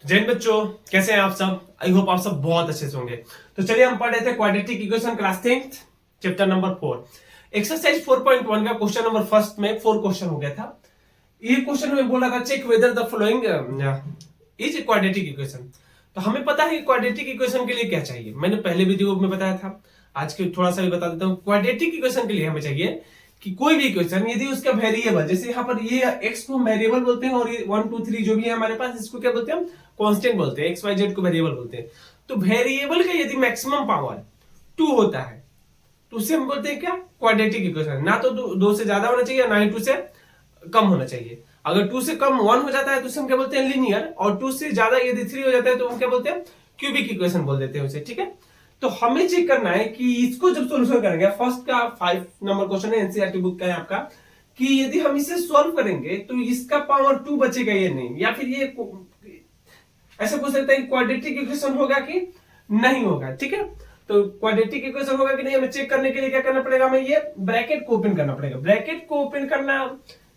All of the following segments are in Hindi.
जैन बच्चों, कैसे हैं आप सब? आई होप आप सब बहुत अच्छे से होंगे। तो चलिए हम पढ़ रहे थे quadratic equation class 10 chapter number 4 exercise 4.1 का क्वेश्चन नंबर फर्स्ट में 4 क्वेश्चन हो गया था। ये क्वेश्चन में बोला था check whether the following is quadratic equation. तो हमें पता है कि क्वाड्रेटिक इक्वेशन के लिए क्या चाहिए, मैंने पहले वीडियो में बताया था, आज के थोड़ा सा भी बता देता हूँ। क्वाड्रेटिक इक्वेशन के लिए हमें चाहिए कि कोई भी इक्वेशन यदि उसका वेरिएबल, जैसे यहाँ पर ये x को वेरिएबल बोलते हैं और ये 1 2 3 जो भी है हमारे पास, इसको क्या बोलते हैं हम? कांस्टेंट बोलते हैं। एक्स वाई जेड को वेरिएबल बोलते हैं। तो वेरिएबल का यदि मैक्सिमम पावर 2 होता है तो उसे हम बोलते हैं क्या? Quadratic equation. ना तो दो से ज्यादा होना चाहिए, ना ही 2 से कम होना चाहिए। अगर 2 से कम 1 हो जाता है तो उसे हम क्या बोलते हैं? लीनियर। और 2 से ज्यादा यदि 3 हो जाता है तो हम क्या बोलते हैं? क्यूबिक इक्वेशन बोल देते हैं उसे। ठीक है, तो हमें चेक करना है कि इसको जब सोल्यूशन करेंगे, फर्स्ट का 5 नंबर क्वेश्चन है, एनसीईआरटी बुक का है आपका, कि यदि हम इसे सॉल्व करेंगे तो इसका पावर 2 बचेगा या नहीं, या फिर ये ऐसा पूछ सकते हैं क्वाड्रेटिक इक्वेशन होगा कि नहीं होगा। ठीक है, तो क्वाड्रेटिक इक्वेशन होगा कि नहीं, हमें चेक करने के लिए क्या करना पड़ेगा? हमें ये ब्रैकेट को ओपन करना पड़ेगा। ब्रैकेट को ओपन करना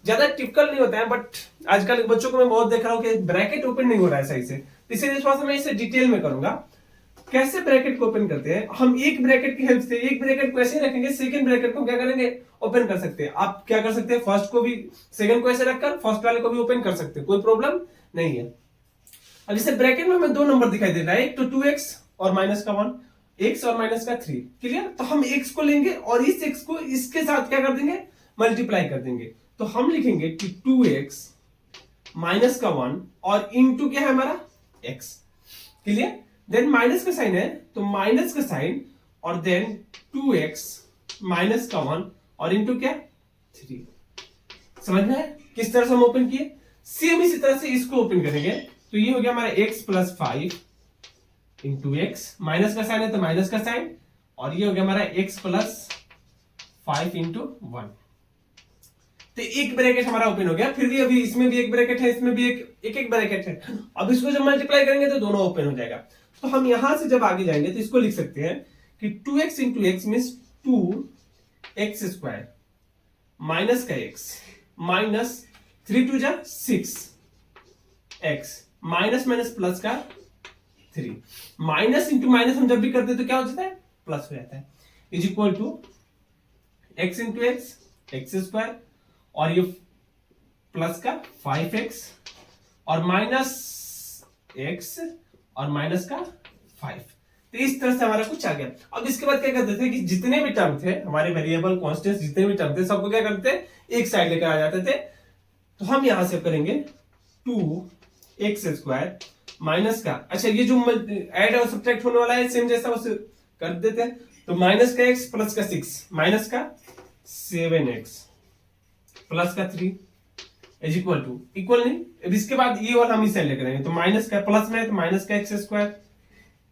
ज्यादा टिपिकल नहीं होता है, बट आजकल बच्चों को मैं बहुत देख रहा हूं कि ब्रैकेट ओपन नहीं हो रहा है सही से, इसीलिए थोड़ा सा मैं इसे डिटेल में करूंगा। कैसे ब्रैकेट को ओपन करते हैं? हम एक ब्रैकेट की हेल्प से एक ब्रैकेट को ऐसे रखेंगे, सेकंड ब्रैकेट को क्या करेंगे? ओपन कर सकते हैं। आप क्या कर सकते हैं? फर्स्ट को भी सेकंड को ऐसे रखकर फर्स्ट वाले को भी ओपन कर सकते हैं, कोई प्रॉब्लम नहीं है। अब जैसे ब्रैकेट में हमें दो नंबर दिखाई दे रहा है, एक तो 2x और माइनस का 1, x और माइनस का 3। क्लियर? तो हम x को लेंगे और इस x को इसके साथ क्या कर देंगे? मल्टीप्लाई कर देंगे। तो हम लिखेंगे कि 2x माइनस का 1 और इंटू क्या है हमारा? x। क्लियर? देन माइनस का साइन है तो माइनस का साइन और देन 2x माइनस का 1 और इंटू क्या? 3। समझ में है किस तरह से हम ओपन किए? सेम इसी तरह से इसको ओपन करेंगे तो ये हो गया हमारा x plus 5 into x, minus का साइन है तो माइनस का साइन, और ये हो गया हमारा x प्लस 5 इंटू 1। तो एक ब्रैकेट हमारा ओपन हो गया। फिर भी अभी इसमें भी एक ब्रैकेट है, इसमें भी एक ब्रैकेट है। अब इसको जब मल्टीप्लाई करेंगे तो दोनों ओपन हो जाएगा। तो हम यहां से जब आगे जाएंगे तो इसको लिख सकते हैं कि 2x into x mean 2x square minus का x माइनस 3 2 जा 6 x माइनस माइनस प्लस का 3। माइनस इंटू माइनस हम जब भी करते हैं तो क्या हो जाता है? प्लस हो जाता है। Is equal to x into x square और ये प्लस का 5x और माइनस x और माइनस का 5। तो इस तरह से हमारा कुछ आ गया। अब इसके बाद क्या करते थे कि जितने भी टर्म थे हमारे वेरिएबल कांस्टेंट्स, जितने भी टर्म थे सबको क्या करते थे? एक साइड लेकर आ जाते थे। तो हम यहां से करेंगे 2x स्क्वायर माइनस का, अच्छा ये जो ऐड और सब्ट्रैक्ट होने वाला है सेम जैसा उसे कर देते हैं। तो माइनस का x प्लस का 6 माइनस का 7x प्लस का 3 इज इक्वल टू, इक्वल नहीं, अब इसके बाद ये वाला हम इस साइड लेकर आएंगे। तो माइनस का प्लस में है तो माइनस का एक्स स्क्वायर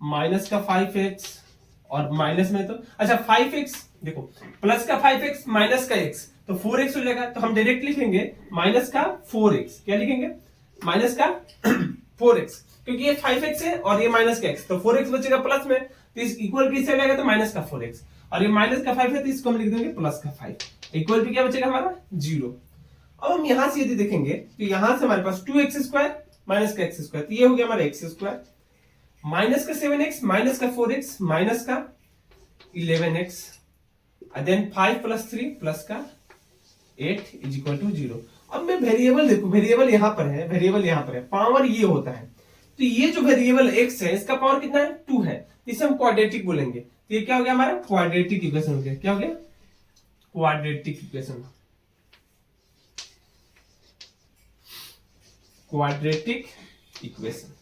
माइनस का 5x और माइनस में तो अच्छा 5x, देखो प्लस का 5x माइनस का x तो 4x हो जाएगा। तो हम डायरेक्ट लिखेंगे माइनस का 4x, क्या लिखेंगे? माइनस का 4x, क्योंकि ये 5x है और ये माइनस का x, तो 4x बचेगा प्लस में, तो इस इक्वल की साइड आएगा तो माइनस का 4x, और ये माइनस का 5 है तो इसको हम लिख देंगे प्लस का 5। इक्वल टू क्या बचेगा हमारा? 0। अब हम यहां से यदि देखेंगे तो यहां से हमारे पास 2x स्क्वायर माइनस का x स्क्वायर, तो ये हो गया हमारा x स्क्वायर माइनस का 7x माइनस का 4x माइनस का 11x देन 5 प्लस 3 प्लस का 8 इज इक्वल टू 0। अब मैं वेरिएबल देखो, वेरिएबल यहां पर है, वेरिएबल यहां पर है, पावर ये होता है। तो ये जो वेरिएबल x है इसका पावर कितना है? 2 है। इसे हम क्वाड्रेटिक बोलेंगे। तो ये क्या हो गया हमारा? क्वाड्रेटिक इक्वेशन हो गया। क्या हो गया? Quadratic equation. क्वाड्रेटिक इक्वेशन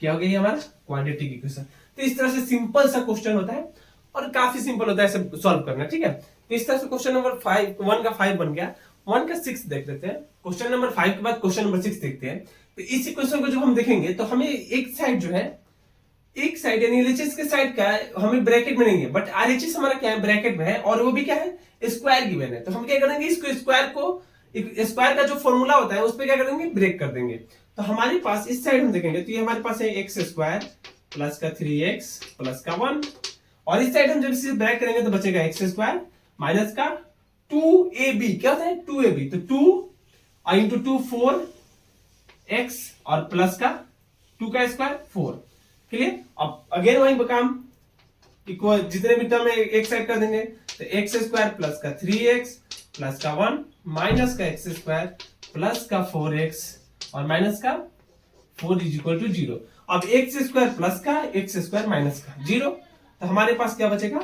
क्या हो गया ये हमारा? Quadratic equation. तो इस तरह से सिंपल सा क्वेश्चन होता है और काफी सिंपल होता है इसे सॉल्व करना। ठीक है, तो इस तरह से क्वेश्चन नंबर 1 का 5 बन गया। 1 का 6 देख लेते हैं। क्वेश्चन नंबर 5 के बाद क्वेश्चन नंबर 6 देखते हैं। तो इस इक्वेशन को जब हम देखेंगे तो हमें एक साइड जो है, एक साइड यानी एलएचएस के साइड का हमें ब्रैकेट में नहीं है, बट आरएचएस हमारा क्या है? ब्रैकेट में है, और वो भी क्या है? स्क्वायर गिवन है। तो हम क्या करेंगे? इसको स्क्वायर को, स्क्वायर का जो फॉर्मूला होता है उस पर क्या करेंगे? ब्रेक कर देंगे। तो हमारे पास इस साइड हम देखेंगे तो ये हमारे पास है एक्स स्क्वायर प्लस का 3x प्लस का 1, और इस साइड हम जब इसे ब्रेक करेंगे तो बचेगा एक्स स्क्वायर माइनस का 2ab। क्या होता है? 2ab, तो 2 इंटू 2 4 x और प्लस का 2 का स्क्वायर 4। क्लियर। अब अगेन वही काम, इक्वल जितने भी टर्म है एक साइड कर देंगे, तो एक्स स्क्वायर प्लस का 3x प्लस का 1 माइनस का एक्स स्क्वायर प्लस का 4x और माइनस का 4 इज इक्वल टू 0। अब एक्स स्क्वायर प्लस का एक्स स्क्वायर माइनस का 0, तो हमारे पास क्या बचेगा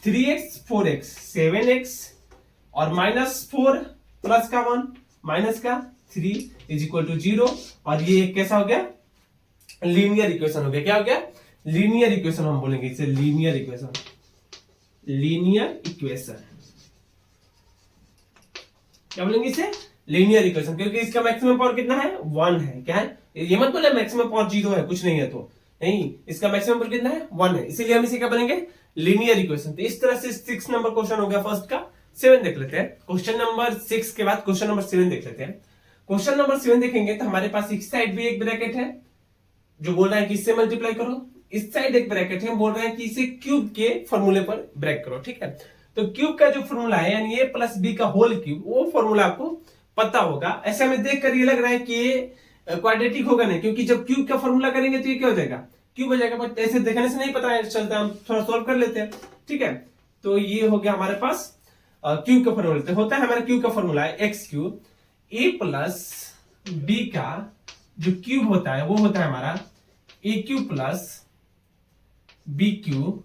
3x 4x 7x और माइनस 4 प्लस का 1 माइनस का 3 इज इक्वल टू 0। और ये कैसा हो गया, लीनियर इक्वेशन हो गया। क्या हो गया, लीनियर इक्वेशन हम बोलेंगे इसे, लीनियर इक्वेशन। लीनियर इक्वेशन क्या बोलेंगे इसे, लीनियर इक्वेशन, क्योंकि इसका मैक्सिमम पावर कितना है 1 है। क्या है, ये मत बोले मैक्सिमम पावर 0 है, कुछ नहीं है, तो नहीं, इसका मैक्सिमम पावर कितना है 1 है, इसीलिए हम इसे क्या बोलेंगे लीनियर इक्वेशन। तो इस तरह से 6 नंबर क्वेश्चन हो गया फर्स्ट का। 7 देख लेते हैं, क्वेश्चन नंबर 6 के बाद क्वेश्चन नंबर 7 देख लेते हैं। क्वेश्चन नंबर 7 देखेंगे तो हमारे पास इस साइड भी एक ब्रैकेट है जो बोल रहा है कि इससे मल्टीप्लाई करो, इस साइड एक ब्रैकेट है बोल रहा है कि इसे क्यूब के फॉर्मूले पर ब्रेक करो। ठीक है, तो क्यूब का जो फॉर्मूला है यानी a प्लस बी का होल क्यूब, वो फॉर्मूला आपको पता होगा। ऐसे हमें देखकर ये लग रहा है कि ये क्वाड्रेटिक होगा नहीं, क्योंकि जब क्यूब का फॉर्मूला करेंगे तो ये क्या हो जाएगा, क्यूब हो जाएगा, बट ऐसे देखने से नहीं पता चलता, हम थोड़ा सॉल्व कर लेते हैं। ठीक है, तो ये हो गया हमारे पास क्यूब का फॉर्मूला। तो होता है हमारा क्यूब का फॉर्मूला है X cube, a plus B का जो क्यूब होता है वो होता है हमारा A cube plus B cube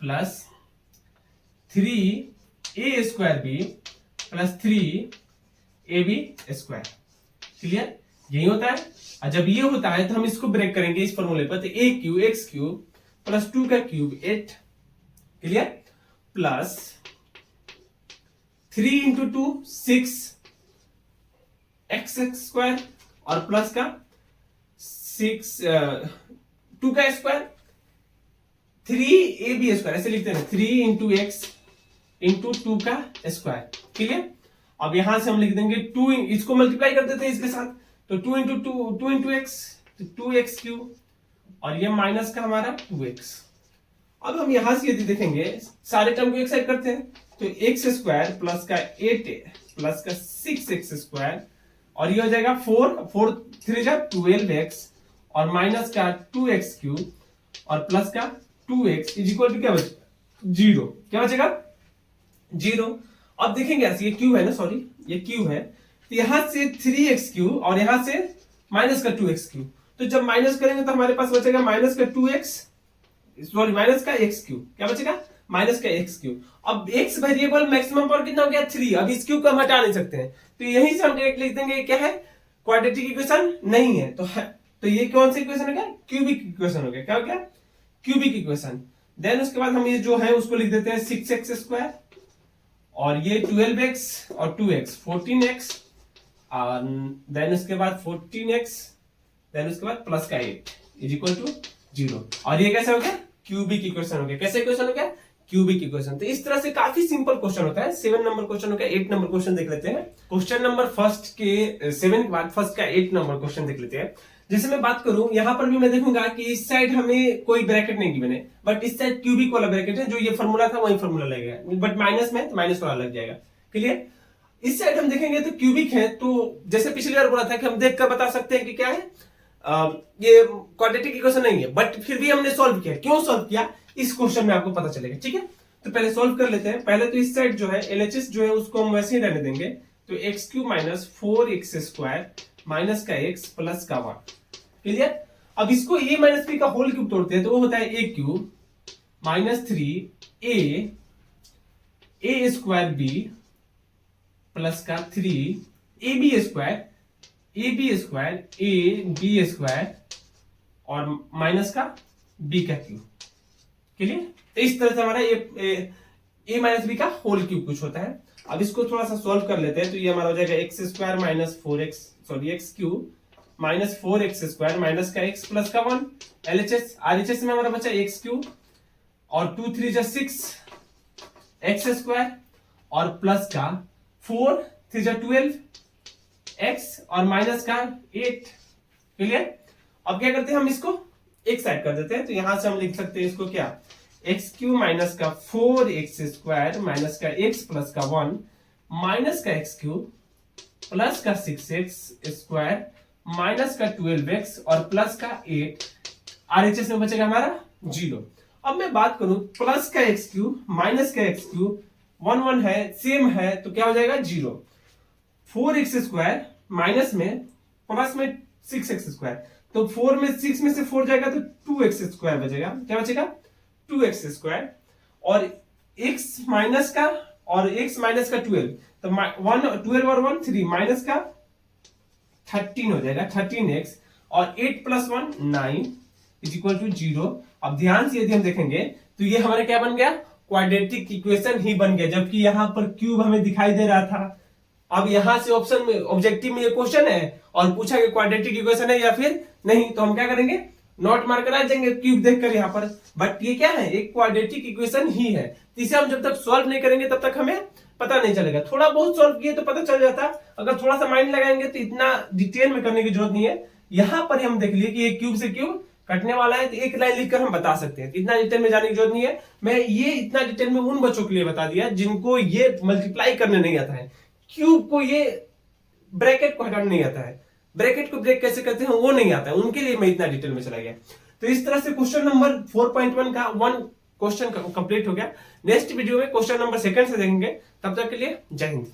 plus 3a square B plus 3ab square. Clear, यही होता है। और जब ये होता है तो हम इसको ब्रेक करेंगे इस फॉर्मूले पर, तो a cube x cube plus 2 का cube 8, clear, plus 3 into 2 6 x square और प्लस का 2 का स्क्वायर 3ab स्क्वायर, ऐसे लिखते हैं 3 इंटू एक्स इंटू 2 का स्क्वायर। क्लियर, अब यहां से हम लिख देंगे 2, इसको मल्टीप्लाई कर देते हैं इसके साथ, तो 2 इंटू 2 इंटू एक्स, तो 2x क्यूब और ये माइनस का हमारा 2x। अब हम यहां से यदि देखेंगे सारे टर्म को एक साइड करते हैं, तो एक्स स्क्वायर प्लस का 8 प्लस का 6x स्क्वायर और ये हो जाएगा 4 3 जा 12x और माइनस का 2x क्यूब और प्लस का 2x इज इक्वल टू क्या बचेगा 0। क्या बचेगा 0। अब देखेंगे ऐसे, ये क्यूब है ना, सॉरी ये क्यूब है, तो यहां से 3x क्यूब और यहां से माइनस का 2x क्यूब, तो जब माइनस करेंगे तो हमारे पास बचेगा माइनस का 2x, सॉरी माइनस का x क्यूब, क्या बचेगा माइनस का x क्यूब। अब x वेरिएबल मैक्सिमम पावर कितना हो गया 3, अब इस क्यूब को हम हटा नहीं सकते हैं, तो यहीं से हम डायरेक्ट लिख देंगे क्या है क्वाड्रेटिक इक्वेशन नहीं है, तो ये कौन सी इक्वेशन हो गया, क्यूबिक इक्वेशन हो गया। क्या हो गया, क्यूबिक इक्वेशन। देन उसके बाद हम ये जो है उसको लिख देते हैं 6x स्क्वायर और ये 12x और 2x 14x और देन उसके बाद 14x, देन उसके बाद प्लस का 8 इज इक्वल टू 0। और ये कैसे हो गया क्यूबिक इक्वेशन हो गया। कैसे इक्वेशन हो गया क्यूबिक इक्वेशन। तो इस तरह से काफी सिंपल क्वेश्चन होता है। 7 नंबर क्वेश्चन हो गया, 8 नंबर क्वेश्चन देख लेते हैं। क्वेश्चन नंबर फर्स्ट के 7 के बाद फर्स्ट का 8 नंबर क्वेश्चन देख लेते हैं। जैसे मैं बात करूं यहाँ पर भी मैं देखूंगा कि इस साइड हमें कोई ब्रैकेट नहीं गिवन है, बट इस साइड क्यूबिक वाला ब्रैकेट है, जो ये फॉर्मूला था वही फॉर्मूला लगेगा, बट माइनस में तो माइनस वाला लग जाएगा। क्लियर, इस साइड हम देखेंगे तो क्यूबिक है, तो जैसे पिछली बार बोला था कि हम देखकर बता सकते हैं कि क्या है ये क्वाड्रेटिक इक्वेशन नहीं है, बट फिर भी हमने सॉल्व किया। क्यों सॉल्व किया इस क्वेश्चन में आपको पता चलेगा। ठीक है, तो पहले सॉल्व कर लेते हैं। पहले तो इस साइड जो है LHS जो है उसको हम वैसे ही रहने देंगे, तो x cube minus 4x square minus का x प्लस का 1। क्लियर, अब इसको a माइनस b का होल क्यूब तोड़ते हैं तो वो होता है a cube minus 3a square b plus का 3ab स्क्वायर ab स्क्वायर और माइनस का b का क्यूब। क्लियर, तो इस तरह से हमारा a माइनस b का होल क्यूब कुछ होता है। अब इसको थोड़ा सा सॉल्व कर लेते हैं, तो ये हमारा हो जाएगा x square minus 4x, sorry x cube minus 4x square minus का x प्लस का 1 LHS RHS में हमारा बचा x क्यूब और 2 3 जा 6 x स्क्वायर और प्लस का 4 3 जा 12 x और माइनस का 8। क्लियर, अब क्या करते हैं हम इसको एक साइड कर देते हैं, तो यहां से हम लिख सकते हैं इसको क्या एक्स क्यूब माइनस का 4x स्क्वायर माइनस का x प्लस का 1 माइनस का x क्यूब प्लस का 6x स्क्वायर माइनस का 12x और प्लस का 8, RHS में बचेगा हमारा 0। अब मैं बात करूं प्लस का एक्स क्यूब माइनस का एक्स क्यूब 1 1 है, सेम है, तो क्या हो जाएगा 0। 4x स्क्वायर माइनस में प्लस में 6x स्क्वायर, तो 4 में 6 में से 4 जाएगा तो 2x स्क्वायर बचेगा। क्या बचेगा 2x स्क्वायर, और x माइनस का और x माइनस का 12, तो 1 12 और 1 3 माइनस का 13 हो जाएगा 13x, और 8 प्लस 1 9 इज इक्वल टू 0। अब ध्यान से यदि हम देखेंगे तो ये हमारे क्या बन गया, क्वाड्रेटिक इक्वेशन ही बन गया, जबकि यहां पर क्यूब हमें दिखाई दे रहा था। अब यहां से ऑप्शन में ऑब्जेक्टिव में ये क्वेश्चन है और पूछा कि क्वाड्रेटिक इक्वेशन है या फिर नहीं, तो हम क्या करेंगे नोट मार्क करा देंगे क्यूब देखकर यहाँ पर। बट ये क्या है, एक क्वाड्रेटिक इक्वेशन ही है, तो इसे हम जब तक सॉल्व नहीं करेंगे तब तक हमें पता नहीं चलेगा। थोड़ा बहुत सॉल्व किए तो पता चल जाता, अगर थोड़ा सा माइंड लगाएंगे तो इतना डिटेल में करने की जरूरत नहीं है। यहाँ पर हम देख लिए कि ये क्यूब से क्यूब कटने वाला है, तो एक लाइन लिखकर हम बता सकते हैं, इतना डिटेल में जाने की जरूरत नहीं है। मैं ये इतना डिटेल में उन बच्चों के लिए बता दिया जिनको ये मल्टीप्लाई करने नहीं आता है, क्यूब को ये ब्रैकेट को हटाना नहीं आता है, ब्रैकेट को ब्रेक कैसे करते हैं वो नहीं आता है, उनके लिए मैं इतना डिटेल में चला गया। तो इस तरह से क्वेश्चन नंबर 4.1 का 1 क्वेश्चन कंप्लीट हो गया। नेक्स्ट वीडियो में क्वेश्चन नंबर 2 से देखेंगे, तब तक के लिए जय हिंद।